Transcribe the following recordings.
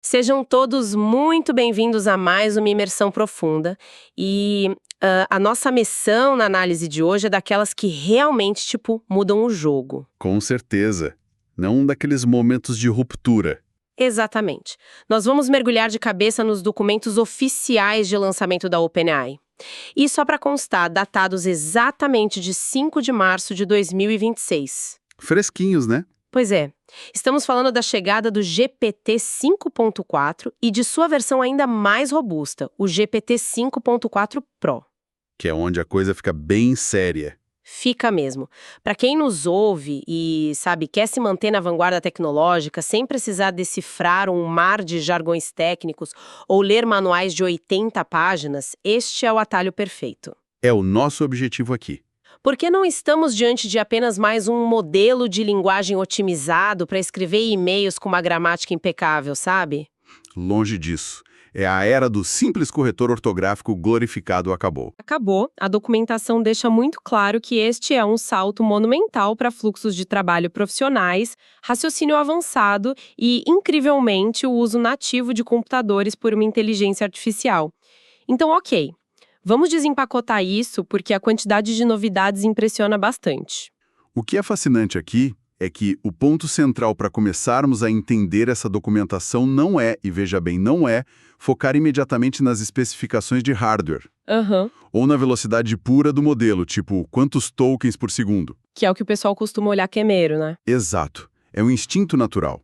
Sejam todos muito bem-vindos a mais uma imersão profunda. A nossa missão na análise de hoje é daquelas que realmente, mudam o jogo. Com certeza. Não daqueles momentos de ruptura. Exatamente. Nós vamos mergulhar de cabeça nos documentos oficiais de lançamento da OpenAI. E só para constar, datados exatamente de 5 de março de 2026. Fresquinhos, né? Pois é, estamos falando da chegada do GPT 5.4 e de sua versão ainda mais robusta, o GPT 5.4 Pro. Que é onde a coisa fica bem séria. Fica mesmo. Para quem nos ouve e, quer se manter na vanguarda tecnológica sem precisar decifrar um mar de jargões técnicos ou ler manuais de 80 páginas, este é o atalho perfeito. É o nosso objetivo aqui. Porque não estamos diante de apenas mais um modelo de linguagem otimizado para escrever e-mails com uma gramática impecável, sabe? Longe disso. É a era do simples corretor ortográfico glorificado acabou. Acabou. A documentação deixa muito claro que este é um salto monumental para fluxos de trabalho profissionais, raciocínio avançado e, incrivelmente, o uso nativo de computadores por uma inteligência artificial. Então, ok. Vamos desempacotar isso porque a quantidade de novidades impressiona bastante. O que é fascinante aqui é que o ponto central para começarmos a entender essa documentação não é, e veja bem, não é, focar imediatamente nas especificações de hardware. Ou na velocidade pura do modelo, tipo quantos tokens por segundo. Que é o que o pessoal costuma olhar quemeiro, né? Exato. É um instinto natural.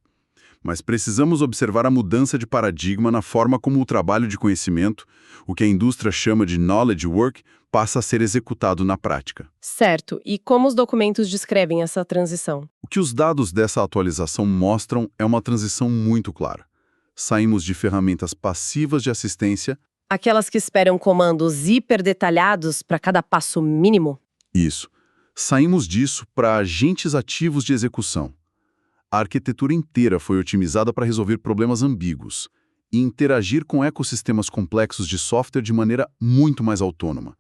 Mas precisamos observar a mudança de paradigma na forma como o trabalho de conhecimento, o que a indústria chama de knowledge work, passa a ser executado na prática. Certo. E como os documentos descrevem essa transição? O que os dados dessa atualização mostram é uma transição muito clara. Saímos de ferramentas passivas de assistência. Aquelas que esperam comandos hiper detalhados para cada passo mínimo? Isso. Saímos disso para agentes ativos de execução. A arquitetura inteira foi otimizada para resolver problemas ambíguos e interagir com ecossistemas complexos de software de maneira muito mais autônoma.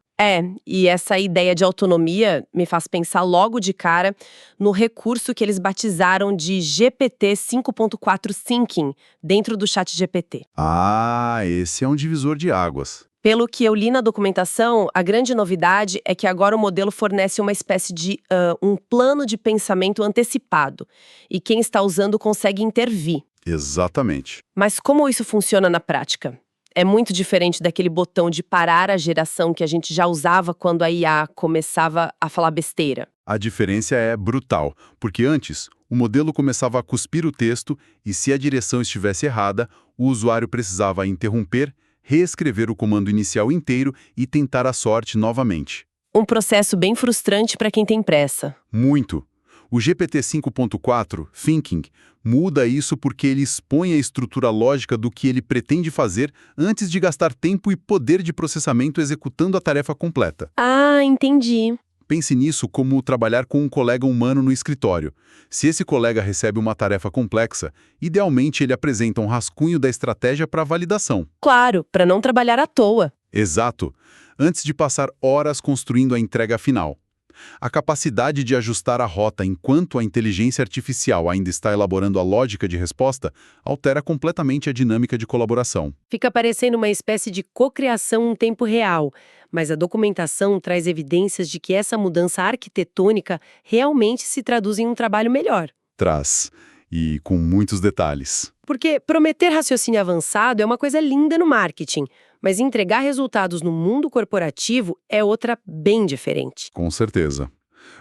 E essa ideia de autonomia me faz pensar logo de cara no recurso que eles batizaram de GPT 5.4 Thinking dentro do ChatGPT. Esse é um divisor de águas. Pelo que eu li na documentação, a grande novidade é que agora o modelo fornece uma espécie de um plano de pensamento antecipado e quem está usando consegue intervir. Exatamente. Mas como isso funciona na prática? É muito diferente daquele botão de parar a geração que a gente já usava quando a IA começava a falar besteira. A diferença é brutal, porque antes, o modelo começava a cuspir o texto e se a direção estivesse errada, o usuário precisava interromper, reescrever o comando inicial inteiro e tentar a sorte novamente. Um processo bem frustrante para quem tem pressa. Muito. O GPT 5.4, Thinking, muda isso porque ele expõe a estrutura lógica do que ele pretende fazer antes de gastar tempo e poder de processamento executando a tarefa completa. Entendi. Pense nisso como trabalhar com um colega humano no escritório. Se esse colega recebe uma tarefa complexa, idealmente ele apresenta um rascunho da estratégia para validação. Claro, para não trabalhar à toa. Exato. Antes de passar horas construindo a entrega final. A capacidade de ajustar a rota enquanto a inteligência artificial ainda está elaborando a lógica de resposta altera completamente a dinâmica de colaboração. Fica parecendo uma espécie de cocriação em tempo real, mas a documentação traz evidências de que essa mudança arquitetônica realmente se traduz em um trabalho melhor. Traz. E com muitos detalhes. Porque prometer raciocínio avançado é uma coisa linda no marketing, mas entregar resultados no mundo corporativo é outra bem diferente. Com certeza.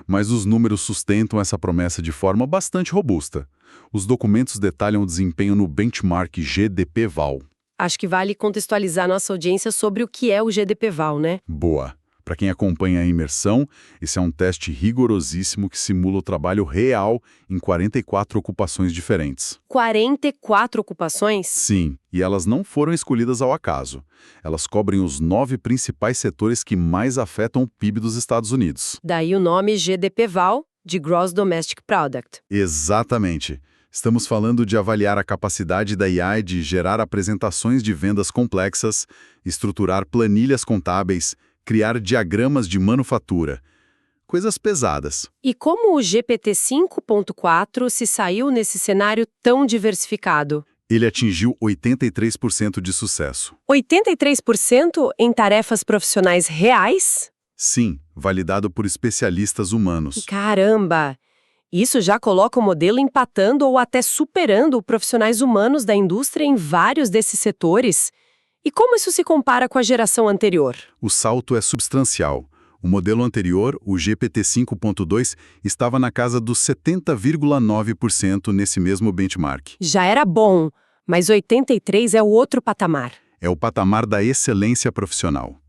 Mas os números sustentam essa promessa de forma bastante robusta. Os documentos detalham o desempenho no benchmark GDP-Val. Acho que vale contextualizar nossa audiência sobre o que é o GDP-Val, né? Boa. Para quem acompanha a imersão, esse é um teste rigorosíssimo que simula o trabalho real em 44 ocupações diferentes. 44 ocupações? Sim, e elas não foram escolhidas ao acaso. Elas cobrem os 9 principais setores que mais afetam o PIB dos Estados Unidos. Daí o nome GDP-Val, de Gross Domestic Product. Exatamente. Estamos falando de avaliar a capacidade da IA de gerar apresentações de vendas complexas, estruturar planilhas contábeis, criar diagramas de manufatura. Coisas pesadas. E como o GPT 5.4 se saiu nesse cenário tão diversificado? Ele atingiu 83% de sucesso. 83% em tarefas profissionais reais? Sim, validado por especialistas humanos. Caramba! Isso já coloca o modelo empatando ou até superando profissionais humanos da indústria em vários desses setores. E como isso se compara com a geração anterior? O salto é substancial. O modelo anterior, o GPT 5.2, estava na casa dos 70,9% nesse mesmo benchmark. Já era bom, mas 83 é o outro patamar. É o patamar da excelência profissional.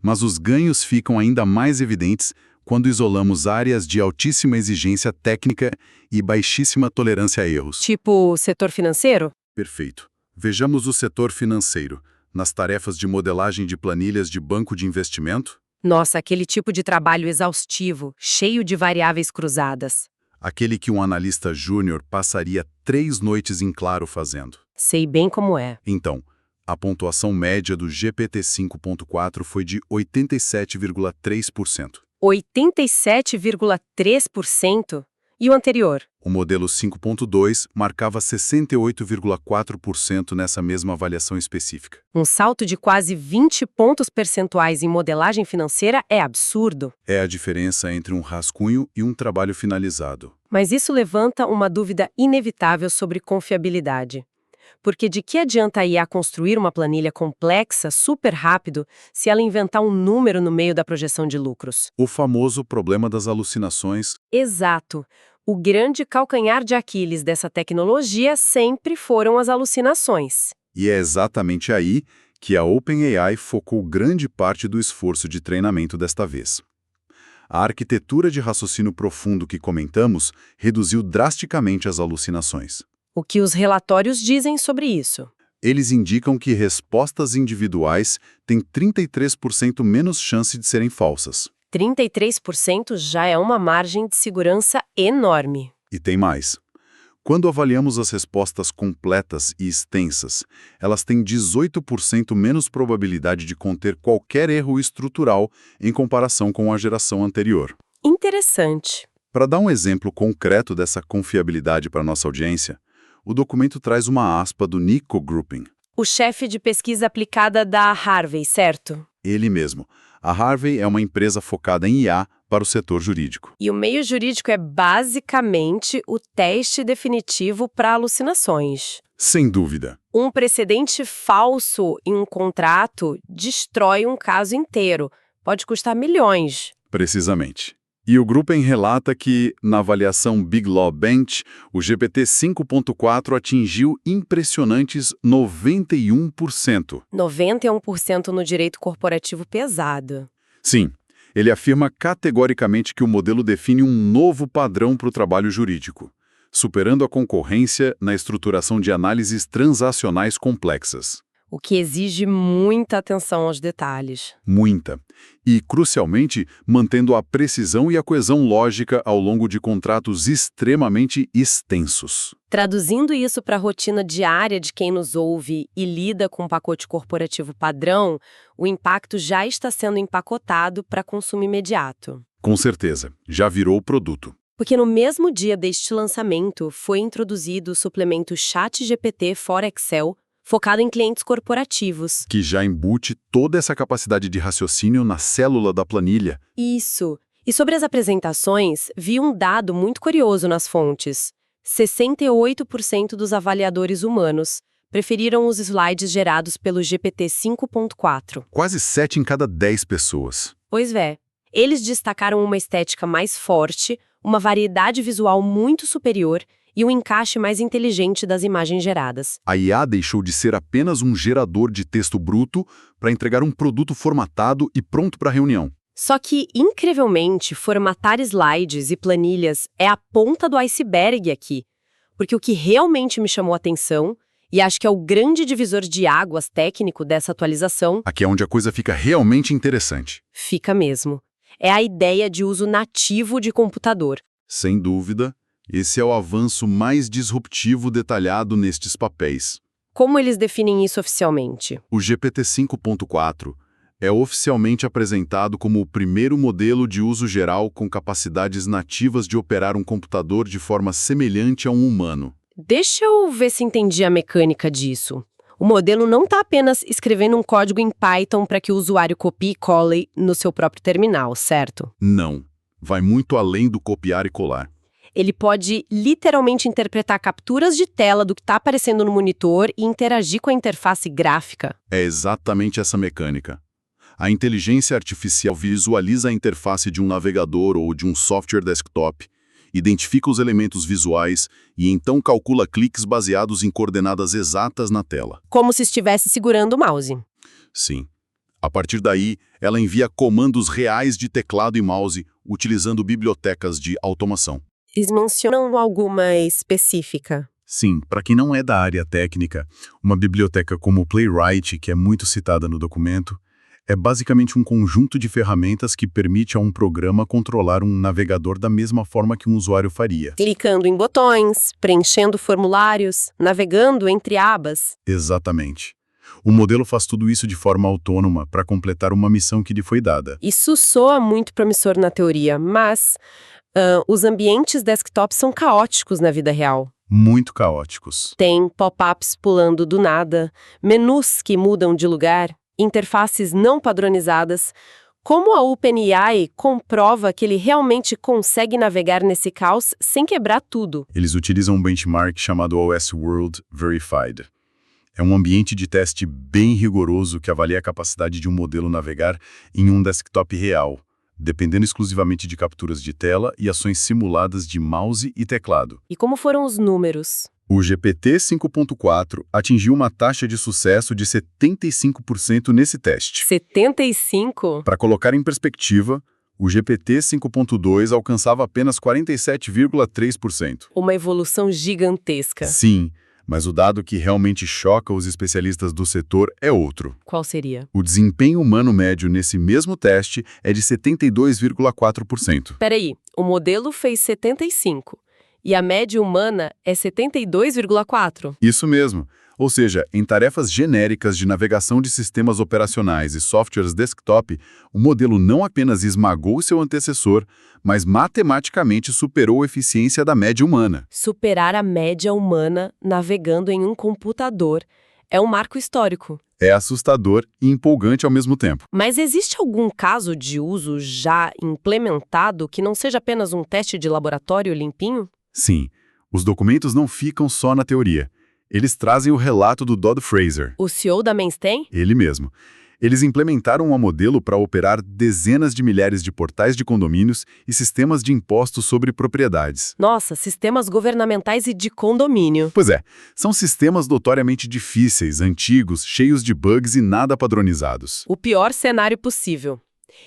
Mas os ganhos ficam ainda mais evidentes quando isolamos áreas de altíssima exigência técnica e baixíssima tolerância a erros. Tipo setor financeiro? Perfeito. Vejamos o setor financeiro. Nas tarefas de modelagem de planilhas de banco de investimento, Nossa, aquele tipo de trabalho exaustivo, cheio de variáveis cruzadas. aquele que um analista júnior passaria 3 noites em claro fazendo. Sei bem como é. Então, a pontuação média do GPT 5.4 foi de 87,3%. 87,3%? E o anterior? O modelo 5.2 marcava 68,4% nessa mesma avaliação específica. Um salto de quase 20 pontos percentuais em modelagem financeira é absurdo. É a diferença entre um rascunho e um trabalho finalizado. Mas isso levanta uma dúvida inevitável sobre confiabilidade. Porque de que adianta a IA construir uma planilha complexa, super rápido, se ela inventar um número no meio da projeção de lucros? O famoso problema das alucinações. Exato. O grande calcanhar de Aquiles dessa tecnologia sempre foram as alucinações. E é exatamente aí que a OpenAI focou grande parte do esforço de treinamento desta vez. A arquitetura de raciocínio profundo que comentamos reduziu drasticamente as alucinações. O que os relatórios dizem sobre isso? Eles indicam que respostas individuais têm 33% menos chance de serem falsas. 33% já é uma margem de segurança enorme. E tem mais. Quando avaliamos as respostas completas e extensas, elas têm 18% menos probabilidade de conter qualquer erro estrutural em comparação com a geração anterior. Interessante. Para dar um exemplo concreto dessa confiabilidade para nossa audiência, o documento traz uma aspa do Nico Grouping. O chefe de pesquisa aplicada da Harvey, certo? Ele mesmo. A Harvey é uma empresa focada em IA para o setor jurídico. E o meio jurídico é basicamente o teste definitivo para alucinações. Sem dúvida. Um precedente falso em um contrato destrói um caso inteiro. Pode custar milhões. Precisamente. E o Gruppen relata que, na avaliação Big Law Bench, o GPT 5.4 atingiu impressionantes 91%. 91% no direito corporativo pesado. Sim, ele afirma categoricamente que o modelo define um novo padrão para o trabalho jurídico, superando a concorrência na estruturação de análises transacionais complexas. O que exige muita atenção aos detalhes. Muita. E, crucialmente, mantendo a precisão e a coesão lógica ao longo de contratos extremamente extensos. Traduzindo isso para a rotina diária de quem nos ouve e lida com um pacote corporativo padrão, o impacto já está sendo empacotado para consumo imediato. Com certeza, já virou o produto. Porque no mesmo dia deste lançamento foi introduzido o suplemento ChatGPT for Excel, focado em clientes corporativos. Que já embute toda essa capacidade de raciocínio na célula da planilha. Isso. E sobre as apresentações, vi um dado muito curioso nas fontes. 68% dos avaliadores humanos preferiram os slides gerados pelo GPT 5.4. Quase 7 em cada 10 pessoas. Pois é. Eles destacaram uma estética mais forte, uma variedade visual muito superior e um encaixe mais inteligente das imagens geradas. A IA deixou de ser apenas um gerador de texto bruto para entregar um produto formatado e pronto para reunião. Só que, incrivelmente, formatar slides e planilhas é a ponta do iceberg aqui. Porque o que realmente me chamou a atenção, e acho que é o grande divisor de águas técnico dessa atualização, Aqui é onde a coisa fica realmente interessante. fica mesmo. É a ideia de uso nativo de computador. Sem dúvida, esse é o avanço mais disruptivo detalhado nestes papéis. Como eles definem isso oficialmente? O GPT 5.4 é oficialmente apresentado como o primeiro modelo de uso geral com capacidades nativas de operar um computador de forma semelhante a um humano. Deixa eu ver se entendi a mecânica disso. O modelo não está apenas escrevendo um código em Python para que o usuário copie e cole no seu próprio terminal, certo? Não. Vai muito além do copiar e colar. Ele pode literalmente interpretar capturas de tela do que está aparecendo no monitor e interagir com a interface gráfica. É exatamente essa mecânica. A inteligência artificial visualiza a interface de um navegador ou de um software desktop, identifica os elementos visuais e então calcula cliques baseados em coordenadas exatas na tela. Como se estivesse segurando o mouse. Sim. A partir daí, ela envia comandos reais de teclado e mouse utilizando bibliotecas de automação. Eles mencionam alguma específica? Sim, para quem não é da área técnica, uma biblioteca como o Playwright, que é muito citada no documento, é basicamente um conjunto de ferramentas que permite a um programa controlar um navegador da mesma forma que um usuário faria. Clicando em botões, preenchendo formulários, navegando entre abas. Exatamente. O modelo faz tudo isso de forma autônoma para completar uma missão que lhe foi dada. Isso soa muito promissor na teoria, mas os ambientes desktop são caóticos na vida real. Muito caóticos. Tem pop-ups pulando do nada, menus que mudam de lugar, interfaces não padronizadas. Como a OpenAI comprova que ele realmente consegue navegar nesse caos sem quebrar tudo? Eles utilizam um benchmark chamado OS World Verified. É um ambiente de teste bem rigoroso que avalia a capacidade de um modelo navegar em um desktop real, dependendo exclusivamente de capturas de tela e ações simuladas de mouse e teclado. E como foram os números? O GPT 5.4 atingiu uma taxa de sucesso de 75% nesse teste. 75? Para colocar em perspectiva, o GPT 5.2 alcançava apenas 47,3%. Uma evolução gigantesca. Sim, mas o dado que realmente choca os especialistas do setor é outro. Qual seria? O desempenho humano médio nesse mesmo teste é de 72,4%. Peraí, o modelo fez 75 e a média humana é 72,4? Isso mesmo. Ou seja, em tarefas genéricas de navegação de sistemas operacionais e softwares desktop, o modelo não apenas esmagou seu antecessor, mas matematicamente superou a eficiência da média humana. Superar a média humana navegando em um computador é um marco histórico. É assustador e empolgante ao mesmo tempo. Mas existe algum caso de uso já implementado que não seja apenas um teste de laboratório limpinho? Sim, os documentos não ficam só na teoria. Eles trazem o relato do Dodd Fraser. O CEO da Mainstem? Ele mesmo. Eles implementaram um modelo para operar dezenas de milhares de portais de condomínios e sistemas de impostos sobre propriedades. Nossa, sistemas governamentais e de condomínio. Pois é, são sistemas notoriamente difíceis, antigos, cheios de bugs e nada padronizados. O pior cenário possível.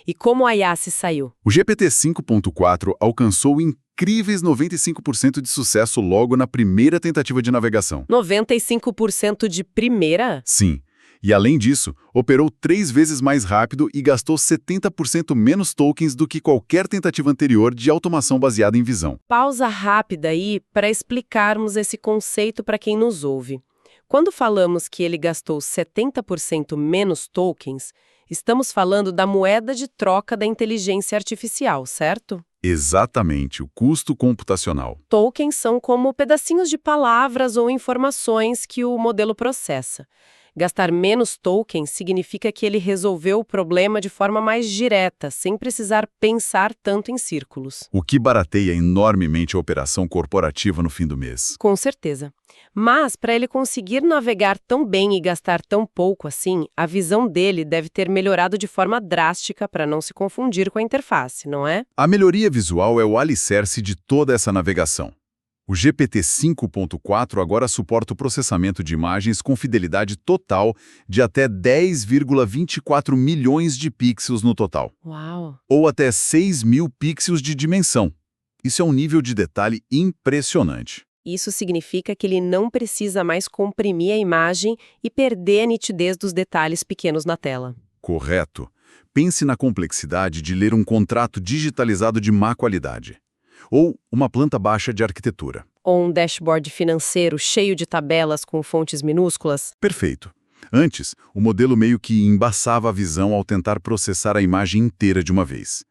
E como a IA se saiu? O GPT 5.4 alcançou incríveis 95% de sucesso logo na primeira tentativa de navegação. 95% de primeira? Sim. E além disso, operou 3 vezes mais rápido e gastou 70% menos tokens do que qualquer tentativa anterior de automação baseada em visão. Pausa rápida aí para explicarmos esse conceito para quem nos ouve. Quando falamos que ele gastou 70% menos tokens, estamos falando da moeda de troca da inteligência artificial, certo? Exatamente, o custo computacional. Tokens são como pedacinhos de palavras ou informações que o modelo processa. Gastar menos tokens significa que ele resolveu o problema de forma mais direta, sem precisar pensar tanto em círculos. O que barateia enormemente a operação corporativa no fim do mês. Com certeza. Mas, para ele conseguir navegar tão bem e gastar tão pouco assim, a visão dele deve ter melhorado de forma drástica para não se confundir com a interface, não é? A melhoria visual é o alicerce de toda essa navegação. O GPT 5.4 agora suporta o processamento de imagens com fidelidade total de até 10,24 milhões de pixels no total. Uau! Ou até 6.000 pixels de dimensão. Isso é um nível de detalhe impressionante. Isso significa que ele não precisa mais comprimir a imagem e perder a nitidez dos detalhes pequenos na tela. Correto. Pense na complexidade de ler um contrato digitalizado de má qualidade. Ou uma planta baixa de arquitetura. Ou um dashboard financeiro cheio de tabelas com fontes minúsculas. Perfeito. Antes, o modelo meio que embaçava a visão ao tentar processar a imagem inteira de uma vez.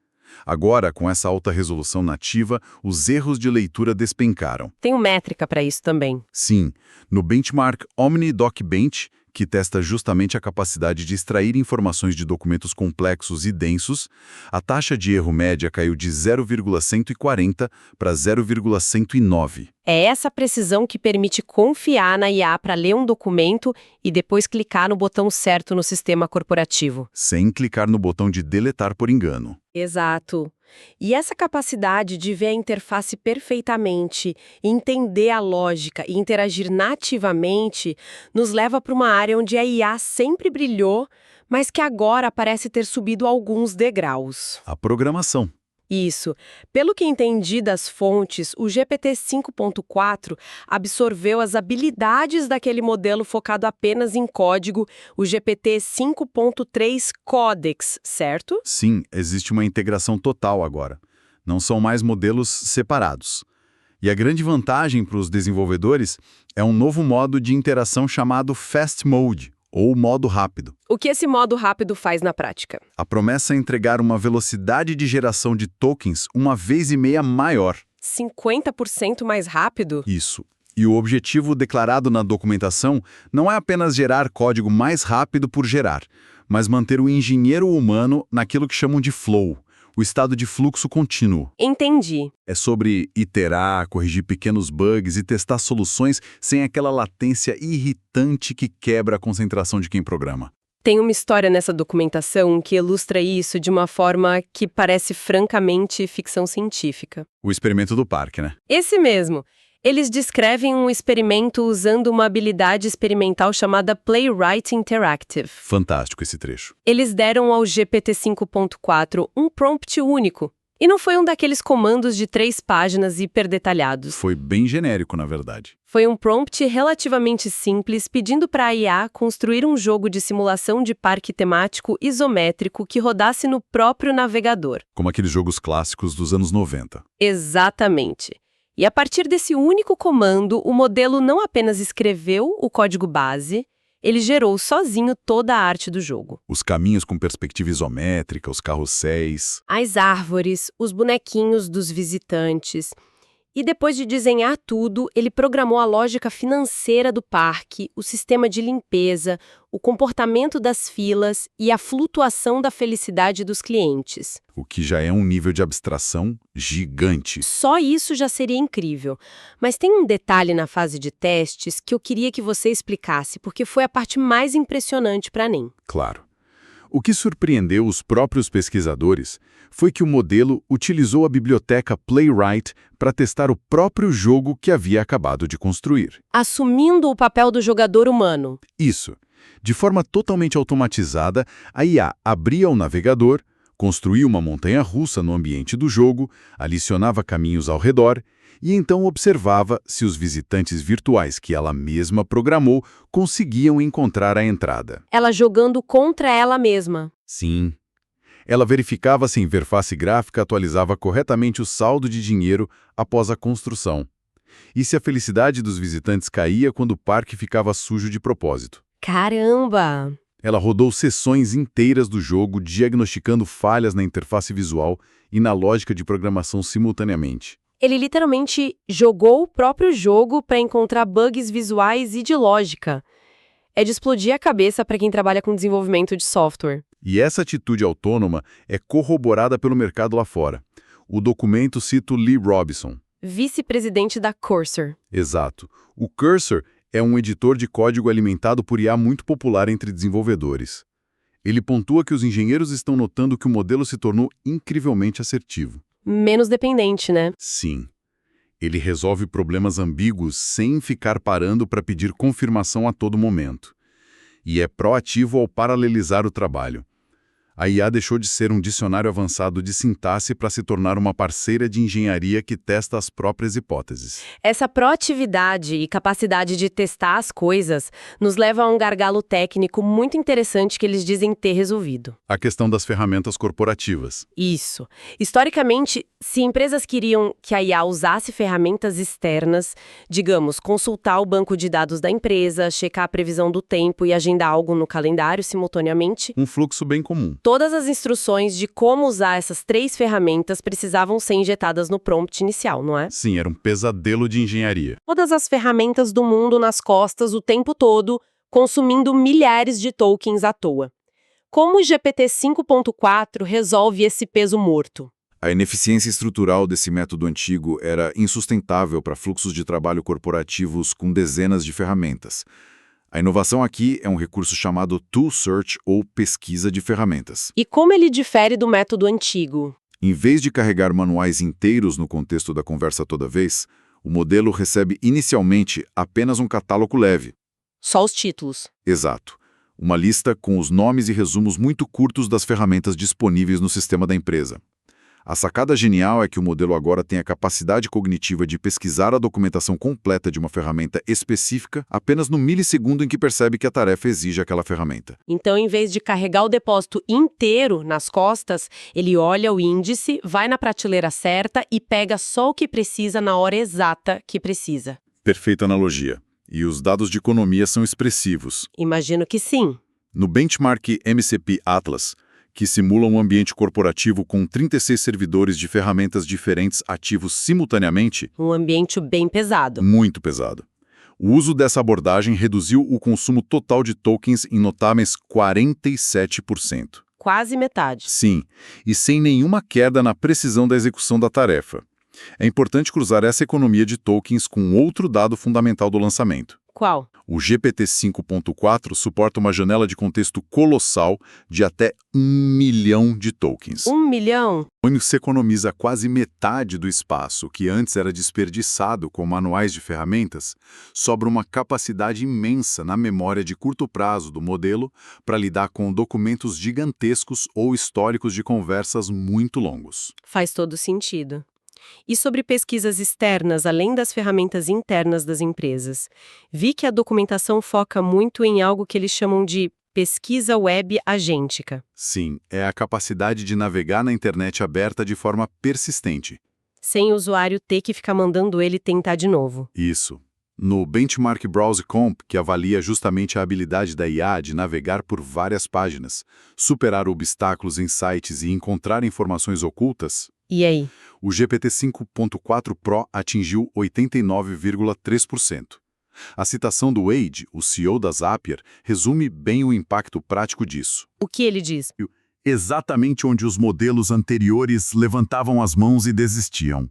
Agora, com essa alta resolução nativa, os erros de leitura despencaram. Tem métrica para isso também. Sim, no benchmark OmniDocBench, que testa justamente a capacidade de extrair informações de documentos complexos e densos, a taxa de erro média caiu de 0,140 para 0,109. É essa precisão que permite confiar na IA para ler um documento e depois clicar no botão certo no sistema corporativo. Sem clicar no botão de deletar por engano. Exato. E essa capacidade de ver a interface perfeitamente, entender a lógica e interagir nativamente nos leva para uma área onde a IA sempre brilhou, mas que agora parece ter subido alguns degraus. A programação. Isso. Pelo que entendi das fontes, o GPT 5.4 absorveu as habilidades daquele modelo focado apenas em código, o GPT 5.3 Codex, certo? Sim, existe uma integração total agora. Não são mais modelos separados. E a grande vantagem para os desenvolvedores é um novo modo de interação chamado Fast Mode, ou modo rápido. O que esse modo rápido faz na prática? A promessa é entregar uma velocidade de geração de tokens 1,5 vezes maior. 50% mais rápido? Isso. E o objetivo declarado na documentação não é apenas gerar código mais rápido por gerar, mas manter o engenheiro humano naquilo que chamam de flow, o estado de fluxo contínuo. Entendi. É sobre iterar, corrigir pequenos bugs e testar soluções sem aquela latência irritante que quebra a concentração de quem programa. Tem uma história nessa documentação que ilustra isso de uma forma que parece francamente ficção científica. O experimento do parque, né? Esse mesmo. Eles descrevem um experimento usando uma habilidade experimental chamada Playwright Interactive. Fantástico esse trecho. Eles deram ao GPT 5.4 um prompt único. E não foi um daqueles comandos de 3 páginas hiperdetalhados. Foi bem genérico, na verdade. Foi um prompt relativamente simples pedindo para a IA construir um jogo de simulação de parque temático isométrico que rodasse no próprio navegador. Como aqueles jogos clássicos dos anos 90. Exatamente. E a partir desse único comando, o modelo não apenas escreveu o código base, ele gerou sozinho toda a arte do jogo. Os caminhos com perspectiva isométrica, os carrosséis. As árvores, os bonequinhos dos visitantes. E depois de desenhar tudo, ele programou a lógica financeira do parque, o sistema de limpeza, o comportamento das filas e a flutuação da felicidade dos clientes. O que já é um nível de abstração gigante. Só isso já seria incrível. Mas tem um detalhe na fase de testes que eu queria que você explicasse, porque foi a parte mais impressionante para mim. Claro. O que surpreendeu os próprios pesquisadores foi que o modelo utilizou a biblioteca Playwright para testar o próprio jogo que havia acabado de construir. Assumindo o papel do jogador humano. Isso. De forma totalmente automatizada, a IA abria o navegador, construía uma montanha-russa no ambiente do jogo, adicionava caminhos ao redor e então observava se os visitantes virtuais que ela mesma programou conseguiam encontrar a entrada. Ela jogando contra ela mesma. Sim. Ela verificava se a interface gráfica atualizava corretamente o saldo de dinheiro após a construção. E se a felicidade dos visitantes caía quando o parque ficava sujo de propósito. Caramba! Ela rodou sessões inteiras do jogo, diagnosticando falhas na interface visual e na lógica de programação simultaneamente. Ele literalmente jogou o próprio jogo para encontrar bugs visuais e de lógica. É de explodir a cabeça para quem trabalha com desenvolvimento de software. E essa atitude autônoma é corroborada pelo mercado lá fora. O documento cita o Lee Robinson, vice-presidente da Cursor. Exato. O Cursor é um editor de código alimentado por IA muito popular entre desenvolvedores. Ele pontua que os engenheiros estão notando que o modelo se tornou incrivelmente assertivo. Menos dependente, né? Sim. Ele resolve problemas ambíguos sem ficar parando para pedir confirmação a todo momento. E é proativo ao paralelizar o trabalho. A IA deixou de ser um dicionário avançado de sintaxe para se tornar uma parceira de engenharia que testa as próprias hipóteses. Essa proatividade e capacidade de testar as coisas nos leva a um gargalo técnico muito interessante que eles dizem ter resolvido. A questão das ferramentas corporativas. Isso. Historicamente, se empresas queriam que a IA usasse ferramentas externas, digamos, consultar o banco de dados da empresa, checar a previsão do tempo e agendar algo no calendário simultaneamente, Um fluxo bem comum. todas as instruções de como usar essas 3 ferramentas precisavam ser injetadas no prompt inicial, não é? Sim, era um pesadelo de engenharia. Todas as ferramentas do mundo nas costas o tempo todo, consumindo milhares de tokens à toa. Como o GPT 5.4 resolve esse peso morto? A ineficiência estrutural desse método antigo era insustentável para fluxos de trabalho corporativos com dezenas de ferramentas. A inovação aqui é um recurso chamado Tool Search ou pesquisa de ferramentas. E como ele difere do método antigo? Em vez de carregar manuais inteiros no contexto da conversa toda vez, o modelo recebe inicialmente apenas um catálogo leve. Só os títulos. Exato. Uma lista com os nomes e resumos muito curtos das ferramentas disponíveis no sistema da empresa. A sacada genial é que o modelo agora tem a capacidade cognitiva de pesquisar a documentação completa de uma ferramenta específica apenas no milissegundo em que percebe que a tarefa exige aquela ferramenta. Então, em vez de carregar o depósito inteiro nas costas, ele olha o índice, vai na prateleira certa e pega só o que precisa na hora exata que precisa. Perfeita analogia. E os dados de economia são expressivos. Imagino que sim. No benchmark MCP Atlas, que simula um ambiente corporativo com 36 servidores de ferramentas diferentes ativos simultaneamente. Um ambiente bem pesado. Muito pesado. O uso dessa abordagem reduziu o consumo total de tokens em notáveis 47%. Quase metade. Sim, e sem nenhuma queda na precisão da execução da tarefa. É importante cruzar essa economia de tokens com outro dado fundamental do lançamento. Qual? O GPT 5.4 suporta uma janela de contexto colossal de até 1 milhão de tokens. 1 milhão? Se economiza quase metade do espaço que antes era desperdiçado com manuais de ferramentas, sobra uma capacidade imensa na memória de curto prazo do modelo para lidar com documentos gigantescos ou históricos de conversas muito longos. Faz todo sentido. E sobre pesquisas externas, além das ferramentas internas das empresas? Vi que a documentação foca muito em algo que eles chamam de pesquisa web agêntica. Sim, é a capacidade de navegar na internet aberta de forma persistente. Sem o usuário ter que ficar mandando ele tentar de novo. Isso. No Benchmark Browse Comp, que avalia justamente a habilidade da IA de navegar por várias páginas, superar obstáculos em sites e encontrar informações ocultas, e aí? O GPT 5.4 Pro atingiu 89,3%. A citação do Wade, o CEO da Zapier, resume bem o impacto prático disso. O que ele diz? Exatamente onde os modelos anteriores levantavam as mãos e desistiam.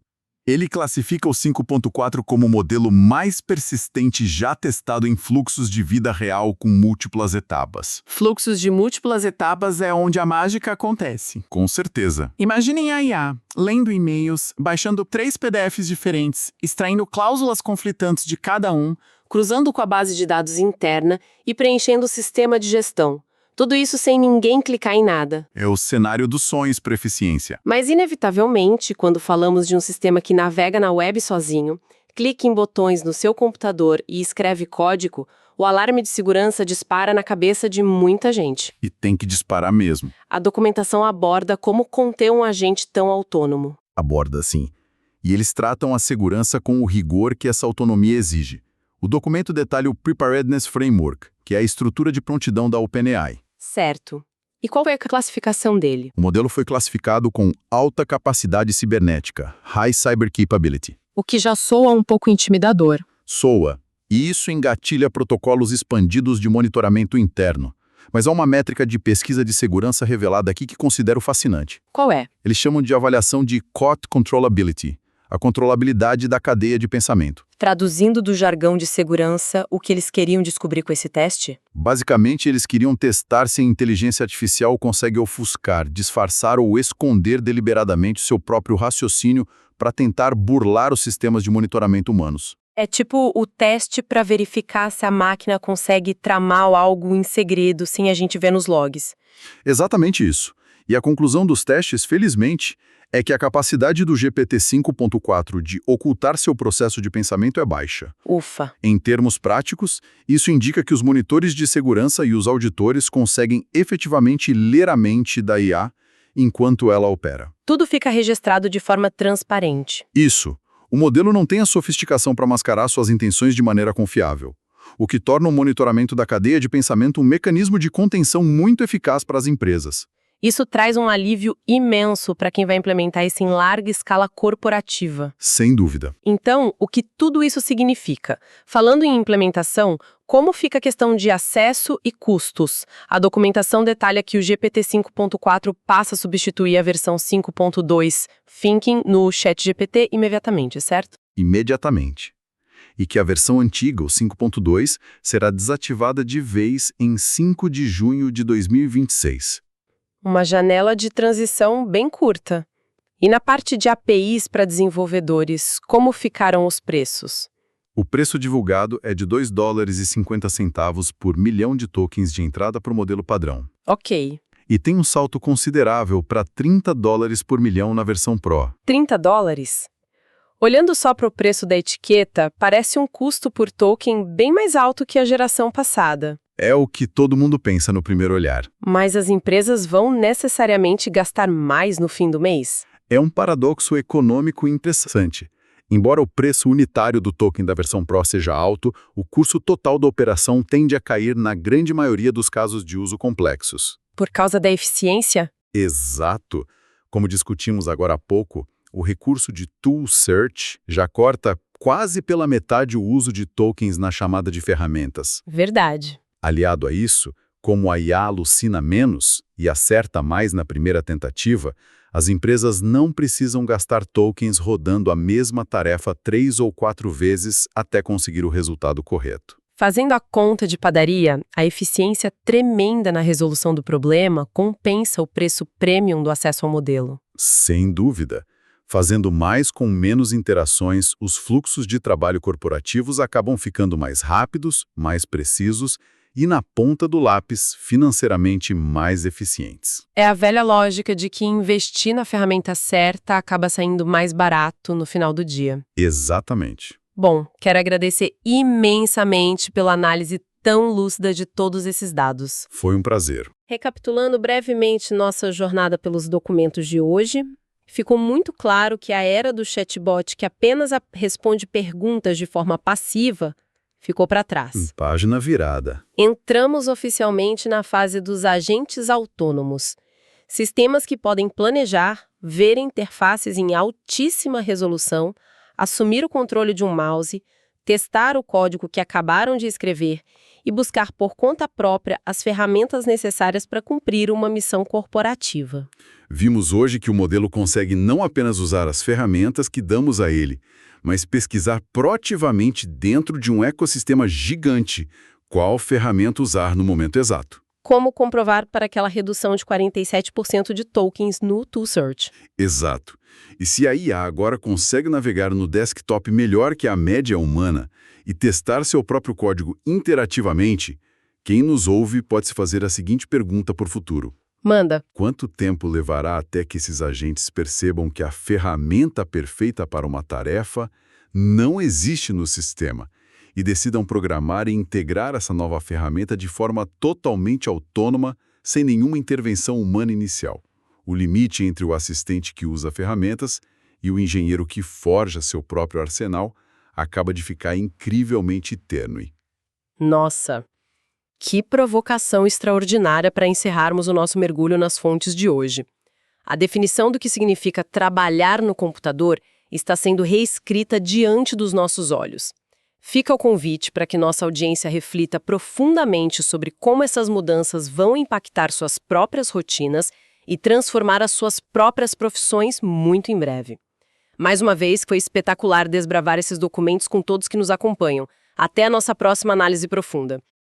Ele classifica o 5.4 como o modelo mais persistente já testado em fluxos de vida real com múltiplas etapas. Fluxos de múltiplas etapas é onde a mágica acontece. Com certeza. Imaginem a IA, lendo e-mails, baixando 3 PDFs diferentes, extraindo cláusulas conflitantes de cada um, cruzando com a base de dados interna e preenchendo o sistema de gestão. Tudo isso sem ninguém clicar em nada. É o cenário dos sonhos para eficiência. Mas, inevitavelmente, quando falamos de um sistema que navega na web sozinho, clica em botões no seu computador e escreve código, o alarme de segurança dispara na cabeça de muita gente. E tem que disparar mesmo. A documentação aborda como conter um agente tão autônomo. Aborda, sim. E eles tratam a segurança com o rigor que essa autonomia exige. O documento detalha o Preparedness Framework, que é a estrutura de prontidão da OpenAI. Certo. E qual foi a classificação dele? O modelo foi classificado com alta capacidade cibernética, High Cyber Capability. O que já soa um pouco intimidador. Soa. E isso engatilha protocolos expandidos de monitoramento interno. Mas há uma métrica de pesquisa de segurança revelada aqui que considero fascinante. Qual é? Eles chamam de avaliação de Code Controllability, a controlabilidade da cadeia de pensamento. Traduzindo do jargão de segurança, o que eles queriam descobrir com esse teste? Basicamente, eles queriam testar se a inteligência artificial consegue ofuscar, disfarçar ou esconder deliberadamente seu próprio raciocínio para tentar burlar os sistemas de monitoramento humanos. É tipo o teste para verificar se a máquina consegue tramar algo em segredo sem a gente ver nos logs. Exatamente isso. E a conclusão dos testes, felizmente, é que a capacidade do GPT 5.4 de ocultar seu processo de pensamento é baixa. Ufa! Em termos práticos, isso indica que os monitores de segurança e os auditores conseguem efetivamente ler a mente da IA enquanto ela opera. Tudo fica registrado de forma transparente. Isso. O modelo não tem a sofisticação para mascarar suas intenções de maneira confiável, o que torna o monitoramento da cadeia de pensamento um mecanismo de contenção muito eficaz para as empresas. Isso traz um alívio imenso para quem vai implementar isso em larga escala corporativa. Sem dúvida. Então, o que tudo isso significa? Falando em implementação, como fica a questão de acesso e custos? A documentação detalha que o GPT 5.4 passa a substituir a versão 5.2 Thinking no ChatGPT imediatamente, certo? Imediatamente. E que a versão antiga, o 5.2, será desativada de vez em 5 de junho de 2026. Uma janela de transição bem curta. E na parte de APIs para desenvolvedores, como ficaram os preços? O preço divulgado é de $2,50 por milhão de tokens de entrada para o modelo padrão. Ok. E tem um salto considerável para $30 por milhão na versão Pro. $30? Olhando só para o preço da etiqueta, parece um custo por token bem mais alto que a geração passada. É o que todo mundo pensa no primeiro olhar. Mas as empresas vão necessariamente gastar mais no fim do mês? É um paradoxo econômico interessante. Embora o preço unitário do token da versão Pro seja alto, o custo total da operação tende a cair na grande maioria dos casos de uso complexos. Por causa da eficiência? Exato. Como discutimos agora há pouco, o recurso de Tool Search já corta quase pela metade o uso de tokens na chamada de ferramentas. Verdade. Aliado a isso, como a IA alucina menos e acerta mais na primeira tentativa, as empresas não precisam gastar tokens rodando a mesma tarefa 3 ou 4 vezes até conseguir o resultado correto. Fazendo a conta de padaria, a eficiência tremenda na resolução do problema compensa o preço premium do acesso ao modelo. Sem dúvida. Fazendo mais com menos interações, os fluxos de trabalho corporativos acabam ficando mais rápidos, mais precisos e, na ponta do lápis, financeiramente mais eficientes. É a velha lógica de que investir na ferramenta certa acaba saindo mais barato no final do dia. Exatamente. Bom, quero agradecer imensamente pela análise tão lúcida de todos esses dados. Foi um prazer. Recapitulando brevemente nossa jornada pelos documentos de hoje, ficou muito claro que a era do chatbot que apenas responde perguntas de forma passiva ficou para trás. Página virada. Entramos oficialmente na fase dos agentes autônomos. Sistemas que podem planejar, ver interfaces em altíssima resolução, assumir o controle de um mouse, testar o código que acabaram de escrever e buscar por conta própria as ferramentas necessárias para cumprir uma missão corporativa. Vimos hoje que o modelo consegue não apenas usar as ferramentas que damos a ele, mas pesquisar proativamente dentro de um ecossistema gigante qual ferramenta usar no momento exato. Como comprovar para aquela redução de 47% de tokens no Tool Search. Exato. E se a IA agora consegue navegar no desktop melhor que a média humana e testar seu próprio código interativamente, quem nos ouve pode se fazer a seguinte pergunta por futuro. Manda. Quanto tempo levará até que esses agentes percebam que a ferramenta perfeita para uma tarefa não existe no sistema e decidam programar e integrar essa nova ferramenta de forma totalmente autônoma, sem nenhuma intervenção humana inicial? O limite entre o assistente que usa ferramentas e o engenheiro que forja seu próprio arsenal acaba de ficar incrivelmente tênue. Nossa! Que provocação extraordinária para encerrarmos o nosso mergulho nas fontes de hoje. A definição do que significa trabalhar no computador está sendo reescrita diante dos nossos olhos. Fica o convite para que nossa audiência reflita profundamente sobre como essas mudanças vão impactar suas próprias rotinas e transformar as suas próprias profissões muito em breve. Mais uma vez, foi espetacular desbravar esses documentos com todos que nos acompanham. Até a nossa próxima análise profunda.